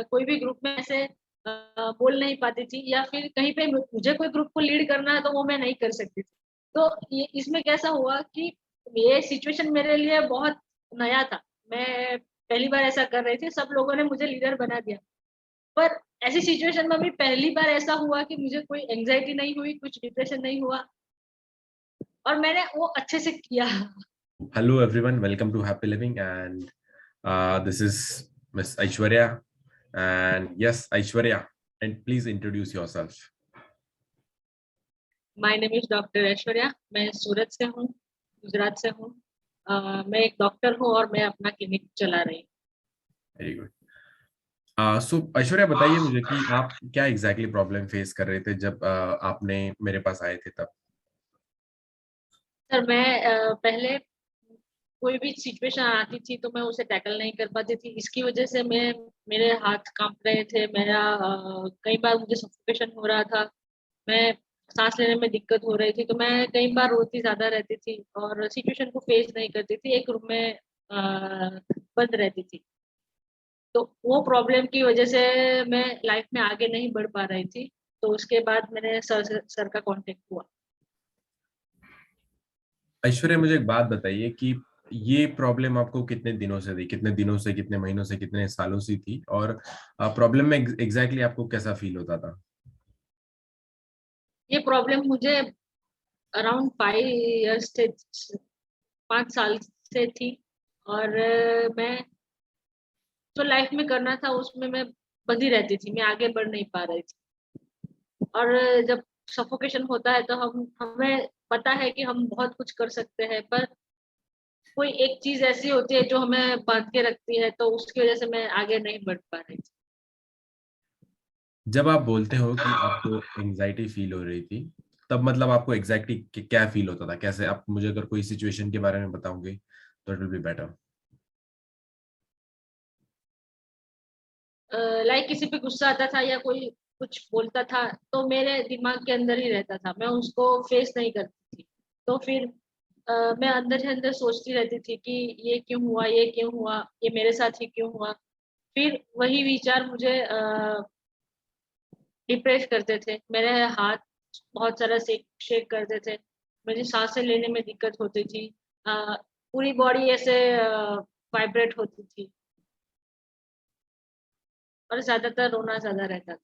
कोई भी ग्रुप में ऐसे बोल नहीं पाती थी या फिर कहीं पे मुझे कोई ग्रुप को लीड करना है तो वो मैं नहीं कर सकती थी। तो ये इसमें कैसा हुआ कि ये सिचुएशन मेरे लिए बहुत नया था। मैं पहली बार ऐसा कर रही थी, सब लोगों ने मुझे लीडर बना दिया। पर ऐसी सिचुएशन में भी पहली बार ऐसा हुआ कि मुझे कोई एंग्जायटी नहीं हुई, कुछ डिप्रेशन नहीं हुआ और मैंने वो अच्छे से किया। Hello everyone, welcome to Happy Living, and this is Miss Aishwarya. And yes, Aishwarya, and please introduce yourself. My name is doctor Aishwarya. मैं सूरत से हूँ, गुजरात से हूँ। मैं एक डॉक्टर हूँ और मैं अपना क्लिनिक चला रही हूँ। Very good. So ऐश्वर्या बताइए मुझे कि आप क्या एग्जैक्टली प्रॉब्लम फेस कर रहे थे जब आपने मेरे पास आए थे तब। सर मैं पहले कोई भी सिचुएशन आती थी तो मैं उसे टैकल नहीं कर पाती थी। इसकी वजह से मैं मेरे हाथ काँप रहे थे, मेरा कई बार मुझे सफोकेशन हो रहा था। मैं साँस लेने में दिक्कत हो रही थी, तो मैं कई बार रोती ज़्यादा रहती थी और सिचुएशन को फेस नहीं करती थी, एक रूम में बंद रहती थी। तो वो प्रॉब्लम की वजह से मैं लाइफ में आगे नहीं बढ़ पा रही थी। तो उसके बाद मैंने सर का कॉन्टैक्ट हुआ। ऐश्वर्या मुझे एक बात बताइए कि ये प्रॉब्लम आपको कितने दिनों से थी, कितने दिनों से, कितने महीनों से, कितने सालों से थी, और प्रॉब्लम में एग्जैक्टली आपको कैसा फील होता था। ये प्रॉब्लम मुझे अराउंड 5 इयर्स से 5 साल से थी और मैं जो लाइफ में करना था उसमें मैं बंधी रहती थी, मैं आगे बढ़ नहीं पा रही थी। और जब सफोकेशन होता है तो हम हमें पता है कि हम बहुत कुछ कर सकते हैं, पर कोई एक चीज़ ऐसी होती है जो हमें बाँध के रखती है, तो उसकी वज़ह से मैं आगे नहीं बढ़ पा रही थी। जब आप बोलते हो कि आपको एंजाइटी फील हो रही थी, तब मतलब आपको एग्जैक्टली क्या फील होता था, कैसे, आप मुझे अगर कोई सिचुएशन के बारे में बताओगे तो it will be better. Like किसी पे गुस्सा आता था या कोई कुछ बोलता था, तो मेरे दिमाग के अंदर ही रहता था, मैं उसको फेस नहीं करती थी। तो फिर मैं अंदर ही अंदर सोचती रहती थी कि ये क्यों हुआ, ये क्यों हुआ, ये मेरे साथ ही क्यों हुआ। फिर वही विचार मुझे डिप्रेस करते थे। मेरे हाथ बहुत सारा शेक करते थे। मुझे साँसें लेने में दिक्कत होती थी। पूरी बॉडी ऐसे वाइब्रेट होती थी और ज़्यादातर रोना ज़्यादा रहता था।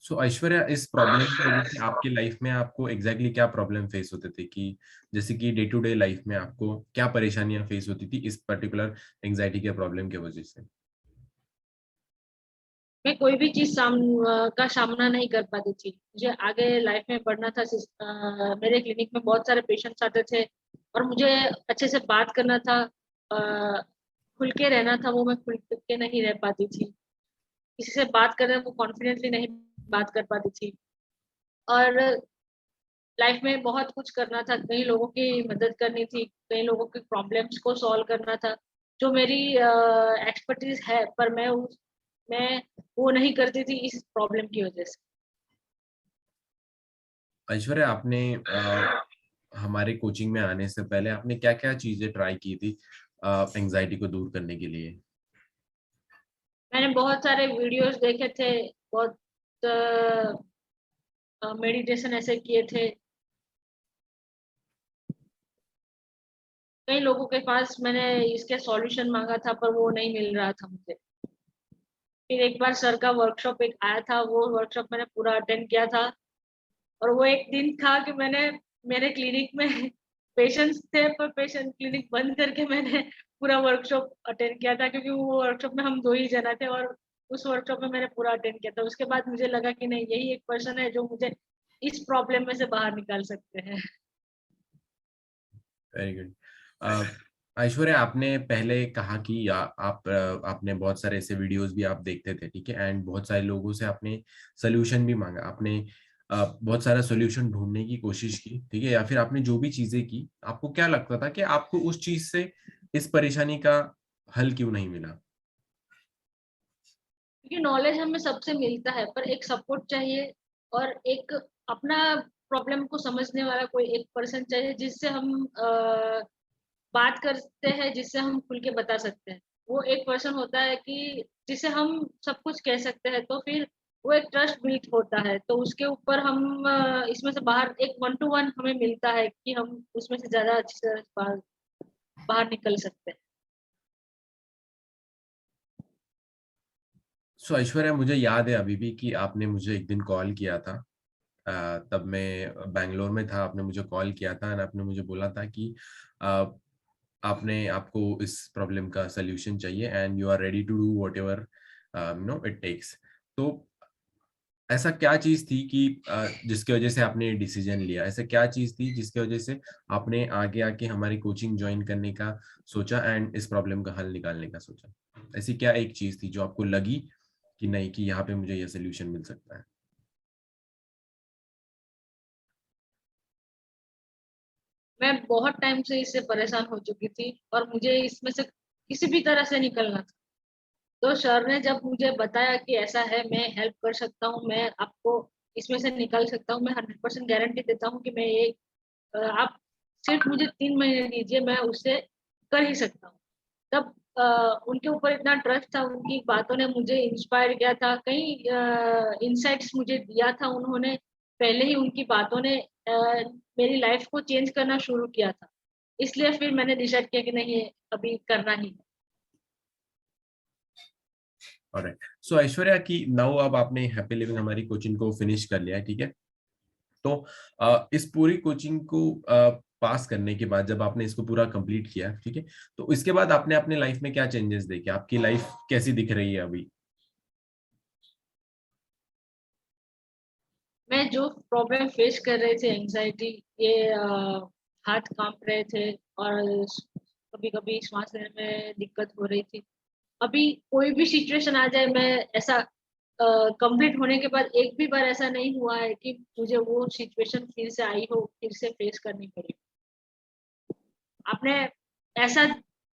सो ऐश्वर्या, इस प्रॉब्लम की वजह से आपकी लाइफ में आपको एग्जैक्टली क्या प्रॉब्लम फेस होते थे, कि जैसे कि डे टू डे लाइफ में आपको क्या परेशानियां फेस होती थी इस पर्टिकुलर एंजाइटी के प्रॉब्लम की वजह से। मैं कोई भी चीज़ का सामना नहीं कर पाती थी। मुझे आगे लाइफ में बढ़ना था। मेरे क्लिनिक में बहुत सारे पेशेंट्स आते थे और मुझे अच्छे से बात करना था, अ, खुल के रहना था, वो मैं खुल के नहीं रह पाती थी। किसी से बात कर रहे हैं वो कॉन्फिडेंटली नहीं बात कर पाती थी और लाइफ में बहुत कुछ करना था, कई लोगों की मदद करनी थी, कई लोगों के प्रॉब्लम्स को सॉल्व करना था, जो मेरी एक्सपर्टीज़ है, पर मैं वो नहीं करती थी इस प्रॉब्लम की वजह से। ऐश्वर्या, आपने हमारे कोचिंग में आने से पहले आपने क्या क्या चीजें ट्राई की थी एंजाइटी को दूर करने के लिए। मैंने बहुत सारे वीडियोज़ देखे थे, बहुत मेडिटेशन ऐसे किए थे। कई लोगों के पास मैंने इसके सॉल्यूशन माँगा था पर वो नहीं मिल रहा था मुझे। फिर एक बार सर का वर्कशॉप एक आया था, वो वर्कशॉप मैंने पूरा अटेंड किया था और वो एक दिन था कि मैंने मेरे क्लिनिक में पेशेंट्स थे, पर पेशेंट क्लिनिक बंद करके मैंने पूरा वर्कशॉप अटेंड किया था, क्योंकि वो वर्कशॉप में हम 2 ही जना थे और उस वर्कशॉप में मैंने पूरा अटेंड किया था। उसके बाद मुझे लगा कि नहीं, यही एक पर्सन है जो मुझे इस प्रॉब्लम में से बाहर निकाल सकते हैं। Very good. ऐश्वर्या, आपने पहले कहा कि आपने बहुत सारे ऐसे वीडियोस भी आप देखते थे, ठीक है, एंड बहुत सारे लोगों से आपने सोल्यूशन भी मांगा, आपने बहुत सारा सोल्यूशन ढूंढने की कोशिश की, ठीक है, या फिर आपने जो भी चीजें की, आपको क्या लगता था कि आपको उस चीज से, इस परेशानी का हल क्यों नहीं मिला। क्योंकि नॉलेज हमें सबसे मिलता है, पर एक सपोर्ट चाहिए और एक अपना प्रॉब्लम को समझने वाला कोई एक पर्सन चाहिए जिससे हम बात करते हैं, जिससे हम खुल के बता सकते हैं। वो एक पर्सन होता है कि जिसे हम सब कुछ कह सकते हैं, तो फिर वो एक ट्रस्ट बिल्ड होता है, तो उसके ऊपर हम इसमें से बाहर एक 1 to 1 हमें मिलता है कि हम उसमें से ज़्यादा अच्छी तरह बाहर बाहर निकल सकते हैं। सो ऐश्वर्या, मुझे याद है अभी भी कि आपने मुझे एक दिन कॉल किया था। तब मैं बैंगलोर में था, आपने मुझे कॉल किया था और आपने मुझे बोला था कि अ, आपने आपको इस प्रॉब्लम का सल्यूशन चाहिए and you are ready to do whatever it takes. तो ऐसा क्या चीज थी कि जिसकी वजह से आपने डिसीजन लिया? ऐसा क्या चीज थी जिसकी वजह से आपने आगे आके हमारी कोचिंग ज्वाइन करने का सोचा एंड इस प्रॉब्लम का हल निकालने का सोचा? ऐसी क्या एक चीज थी जो आपको लगी कि नहीं, कि यहाँ पे मुझे ये सोल्यूशन मिल सकता है? मैं बहुत टाइम से इससे परेशान हो चुकी थी और मुझे इसमें से किसी भी तरह से निकलना था। तो सर ने जब मुझे बताया कि ऐसा है, मैं हेल्प कर सकता हूँ, मैं आपको इसमें से निकाल सकता हूँ, मैं 100% गारंटी देता हूँ कि मैं ये आप सिर्फ मुझे 3 महीने दीजिए, मैं उससे कर ही सकता हूँ। तब उनके ऊपर इतना ट्रस्ट था, उनकी बातों ने मुझे इंस्पायर किया था, कई इंसाइट्स मुझे दिया था उन्होंने। पहले ही उनकी बातों ने मेरी लाइफ को चेंज करना शुरू किया था। इसलिए फिर मैंने डिसाइड किया कि नहीं, अभी करना ही है। ऑलराइट। सो ऐश्वर्या, की नाउ अब आपने हैप्पी लिविंग हमारी कोचिंग को फिनिश कर लिया है, ठीक है? तो इस पूरी कोचिंग को पास करने के बाद जब आपने इसको पूरा कंप्लीट किया, ठीक है, तो इसके बाद आपने अपने लाइफ में क्या चेंजेस देखे? आपकी लाइफ कैसी दिख रही है अभी? मैं जो प्रॉब्लम फेस कर रहे थे, एंजाइटी, ये हाथ कांप रहे थे और कभी कभी सांस लेने में दिक्कत हो रही थी। अभी कोई भी सिचुएशन आ जाए, मैं ऐसा कंप्लीट होने के बाद एक भी बार ऐसा नहीं हुआ है कि मुझे वो सिचुएशन फिर से आई हो, फिर से फेस करनी पड़ी। आपने ऐसा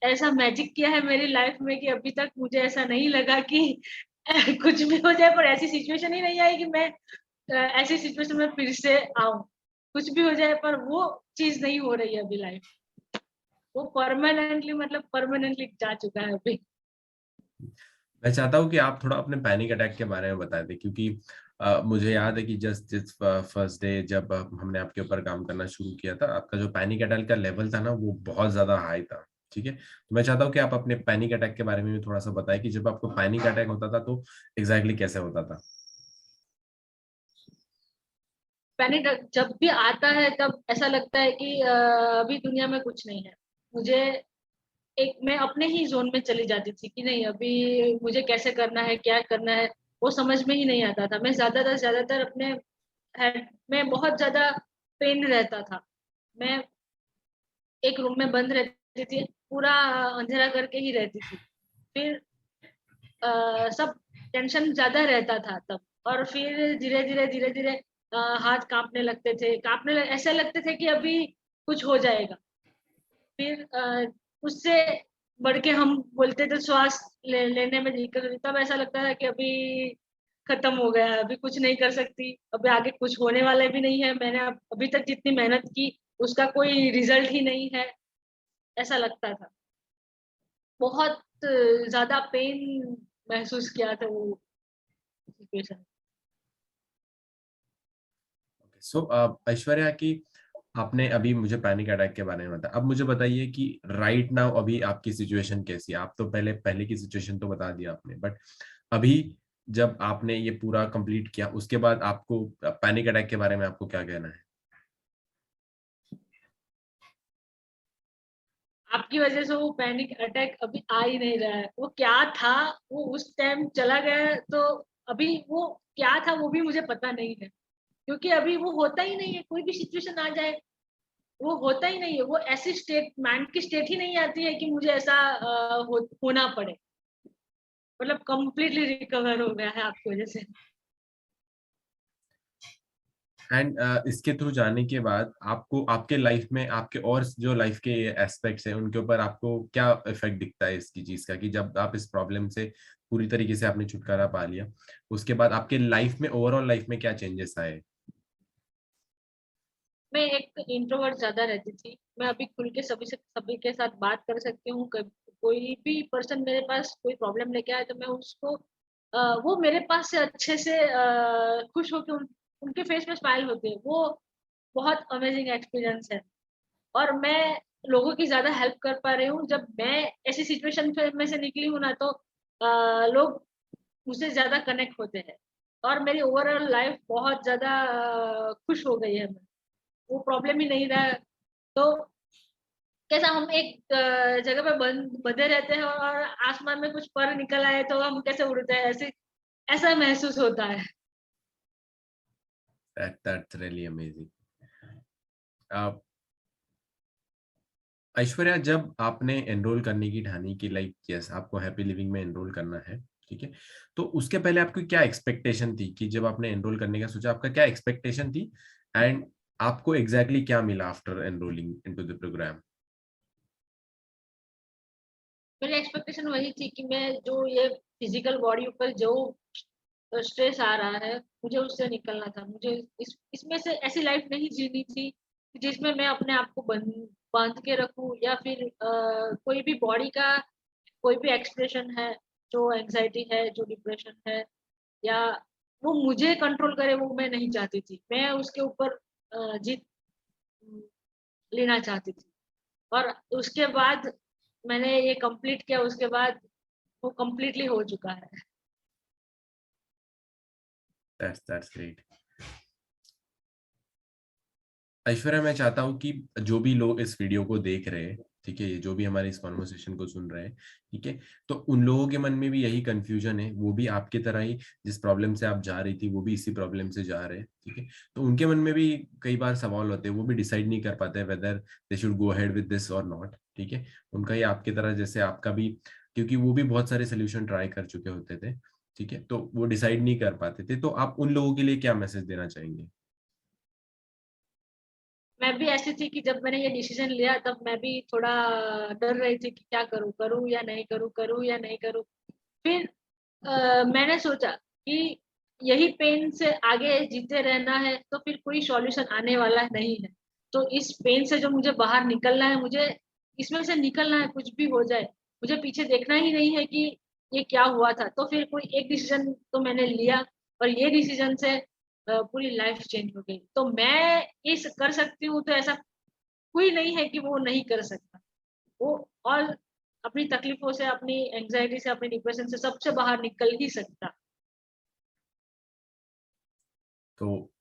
ऐसा मैजिक किया है मेरी लाइफ में कि अभी तक मुझे ऐसा नहीं लगा कि कुछ भी हो जाए, पर ऐसी सिचुएशन ही नहीं आई कि मैं ऐसी सिचुएशन में फिर से आऊं। कुछ भी हो जाए, पर वो चीज नहीं हो रही है अभी लाइफ। वो परमानेंटली, मतलब परमानेंटली जा चुका है अभी। मैं चाहता हूँ कि आप थोड़ा अपने पैनिक अटैक के बारे में बता दें, क्योंकि मुझे याद है कि जस्ट जिस फर्स्ट डे जब हमने आपके ऊपर काम करना शुरू किया था, आपका जो पैनिक अटैक का लेवल था ना, वो बहुत ज्यादा हाई था। ठीक है, तो मैं चाहता हूँ कि आप अपने पैनिक अटैक के बारे में भी थोड़ा सा बताएं कि जब आपको पैनिक अटैक होता था तो एग्जैक्टली कैसे होता था। पैनिक जब भी आता है तब ऐसा लगता है कि अभी दुनिया में कुछ नहीं है। मुझे एक मैं अपने ही जोन में चली जाती थी कि नहीं, अभी मुझे कैसे करना है, क्या करना है, वो समझ में ही नहीं आता था। मैं ज्यादातर अपने हेड में बहुत ज्यादा पेन रहता था। मैं एक रूम में बंद रहती थी, पूरा अंधेरा करके ही रहती थी। फिर सब टेंशन ज्यादा रहता था तब। और फिर धीरे धीरे हाथ कांपने लगते थे, ऐसे लगते थे कि अभी कुछ हो जाएगा। फिर उससे बढ़ के हम बोलते थे श्वास लेने में दिक्कत होती, तब ऐसा लगता था कि अभी खत्म हो गया है, अभी कुछ नहीं कर सकती, अभी आगे कुछ होने वाला भी नहीं है, मैंने अभी तक जितनी मेहनत की उसका कोई रिजल्ट ही नहीं है, ऐसा लगता था। बहुत ज्यादा पेन महसूस किया था वो सिचुएशन। सो ऐश्वर्या की, आपने अभी मुझे पैनिक अटैक के बारे में बताया, अब मुझे बताइए कि राइट नाउ अभी आपकी सिचुएशन कैसी है? आप तो पहले पहले की सिचुएशन तो बता दिया आपने, बट अभी जब आपने ये पूरा कंप्लीट किया उसके बाद आपको पैनिक अटैक के बारे में आपको क्या कहना है? आपकी वजह से वो पैनिक अटैक अभी आ ही नहीं रहा है। वो क्या था, वो उस टाइम चला गया है, तो अभी वो क्या था वो भी मुझे पता नहीं है। क्योंकि अभी वो होता ही नहीं है, कोई भी सिचुएशन आ जाए वो होता ही नहीं है। वो ऐसी स्टेट, माइंड की स्टेट ही नहीं आती है कि मुझे ऐसा होना पड़े। मतलब कंप्लीटली रिकवर हो गया है आपकी वजह से। एंड इसके थ्रू जाने के बाद आपको आपके लाइफ में आपके और जो लाइफ के एस्पेक्ट्स हैं उनके ऊपर आपको क्या इफेक्ट दिखता है इसकी चीज का, कि जब आप इस प्रॉब्लम से पूरी तरीके से आपने छुटकारा पा लिया, उसके बाद आपके लाइफ में, ओवरऑल लाइफ में क्या चेंजेस आए? मैं एक इंट्रोवर्ट ज्यादा रहती थी, मैं अभी खुल के सभी के साथ बात कर सकती हूँ। कोई भी पर्सन मेरे पास कोई प्रॉब्लम लेके आए तो मैं उसको वो मेरे पास से अच्छे से खुश होकर उनके फेस में स्माइल होती है, वो बहुत अमेजिंग एक्सपीरियंस है। और मैं लोगों की ज्यादा हेल्प कर पा रही हूँ। जब मैं ऐसी सिचुएशन में से निकली हूँ ना, तो लोग मुझसे ज्यादा कनेक्ट होते हैं और मेरी ओवरऑल लाइफ बहुत ज्यादा खुश हो गई है। मैं वो प्रॉब्लम ही नहीं रहा। तो कैसा हम एक जगह पे बंधे रहते हैं और आसमान में कुछ पर निकल आए तो हम कैसे उड़ते हैं, ऐसे ऐसा महसूस होता है। That's really amazing. ऐश्वर्या, जब आपने एनरोल करने की ठानी कि लाइक यस आपको हैप्पी लिविंग में एनरोल करना है, ठीक है, तो उसके पहले आपकी क्या एक्सपेक्टेशन थी कि जब आपने एनरोल करने का सोचा, आपका क्या एक्सपेक्टेशन थी एंड आपको एग्जैक्टली क्या मिला after enrolling into the program? मेरी एक्सपेक्टेशन वही थी कि मैं जो ये फिजिकल बॉडी ऊपर जो स्ट्रेस आ रहा है, मुझे उससे निकलना था। मुझे इसमें से ऐसी लाइफ नहीं जीनी थी जिसमें मैं अपने आप को बांध के रखूं, या फिर कोई भी बॉडी का कोई भी एक्सप्रेशन है, जो एंजाइटी है, जो डिप्रेशन है, या वो मुझे कंट्रोल करे, वो मैं नहीं चाहती थी। मैं उसके ऊपर जीत लेना चाहती थी। और उसके बाद मैंने ये कंप्लीट किया, उसके बाद वो कंप्लीटली हो चुका है। That's great. ऐश्वर्या, मैं चाहता हूँ कि जो भी लोग इस वीडियो को देख रहे हैं, ठीक है, ये जो भी हमारे इस कॉन्वर्सेशन को सुन रहे हैं, ठीक है, तो उन लोगों के मन में भी यही कंफ्यूजन है, वो भी आपकी तरह ही जिस प्रॉब्लम से आप जा रही थी वो भी इसी प्रॉब्लम से जा रहे हैं, ठीक है, तो उनके मन में भी कई बार सवाल होते हैं, वो भी डिसाइड नहीं कर पाते whether they should go ahead with this और नॉट, ठीक है, उनका ही आपकी तरह जैसे आपका भी, क्योंकि वो भी बहुत सारे सोल्यूशन ट्राई कर चुके होते थे, ठीक है, तो वो डिसाइड नहीं कर पाते थे, तो आप उन लोगों के लिए क्या मैसेज देना चाहेंगे? मैं भी ऐसी थी कि जब मैंने ये डिसीजन लिया तब मैं भी थोड़ा डर रही थी कि क्या करूं, करूं या नहीं करूं, करूं या नहीं करूं। फिर मैंने सोचा कि यही पेन से आगे जीते रहना है, तो फिर कोई सॉल्यूशन आने वाला नहीं है। तो इस पेन से जो मुझे बाहर निकलना है, मुझे इसमें से निकलना है, कुछ भी हो जाए। मुझे पीछे देखना ही नहीं है कि ये क्या हुआ था। तो फिर कोई एक डिसीजन तो मैंने लिया, और ये डिसीजन से पूरी लाइफ चेंज हो गई। तो मैं इस कर सकती हूँ, तो ऐसा कोई नहीं है कि वो नहीं कर सकता। वो और अपनी तकलीफों से, अपनी एंजाइटी से, अपनी डिप्रेशन से, सबसे बाहर निकल ही सकता। तो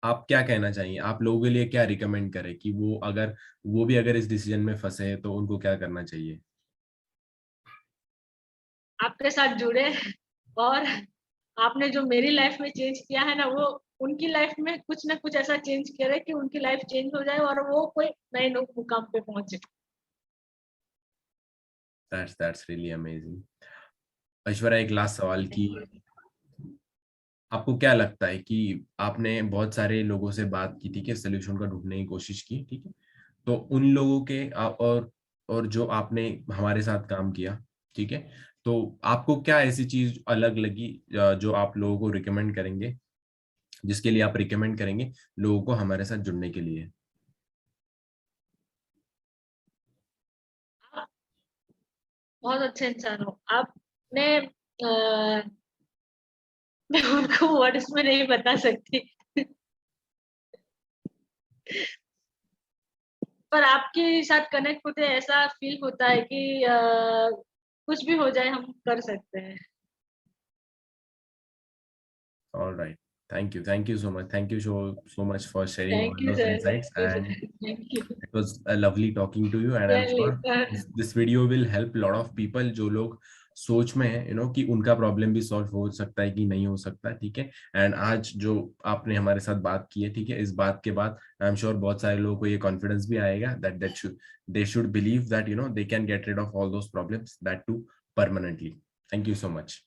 आप क्या कहना चाहिए, आप लोगों के लिए क्या रिकमेंड करें कि वो भी अगर इस डिसीजन में फंसे हैं तो उनको क्या करना चाहिए? आपके साथ जुड़े, और आपने जो मेरी लाइफ में चेंज किया है ना, वो उनकी लाइफ में कुछ ना कुछ ऐसा चेंज करे कि उनकी लाइफ चेंज हो जाए और वो कोई नए मुकाम पे पहुंचे। That's really amazing. ऐश्वर्या, एक लास्ट सवाल की, आपको क्या लगता है कि आपने बहुत सारे लोगों से बात की, ठीक है, सोल्यूशन का ढूंढने की कोशिश की, ठीक है, तो उन लोगों के और जो आपने हमारे साथ काम किया, ठीक है, तो आपको क्या ऐसी चीज अलग लगी जो आप लोगों को रिकमेंड करेंगे, जिसके लिए आप रिकमेंड करेंगे लोगों को हमारे साथ जुड़ने के लिए? आप बहुत अच्छे इंसान हो। आपने मैं उनको वर्ड्स में नहीं बता सकती। पर आपके साथ कनेक्ट होते ऐसा फील होता है कि कुछ भी हो जाए हम कर सकते हैं। All right. Thank you so much. Thank you so much for sharing all thank you those sir, insights. Thank you And sir, thank you. it was lovely talking to you. And I'm sure this video will help a lot of people जो लोग सोच में है, कि उनका problem भी solve हो सकता है कि नहीं हो सकता, ठीक है। एंड आज जो आपने हमारे साथ बात की है, ठीक है, इस बात के बाद आई एम श्योर बहुत सारे लोगों को ये कॉन्फिडेंस भी आएगा that they should believe that they can get rid of all those problems, that too permanently. Thank you so much.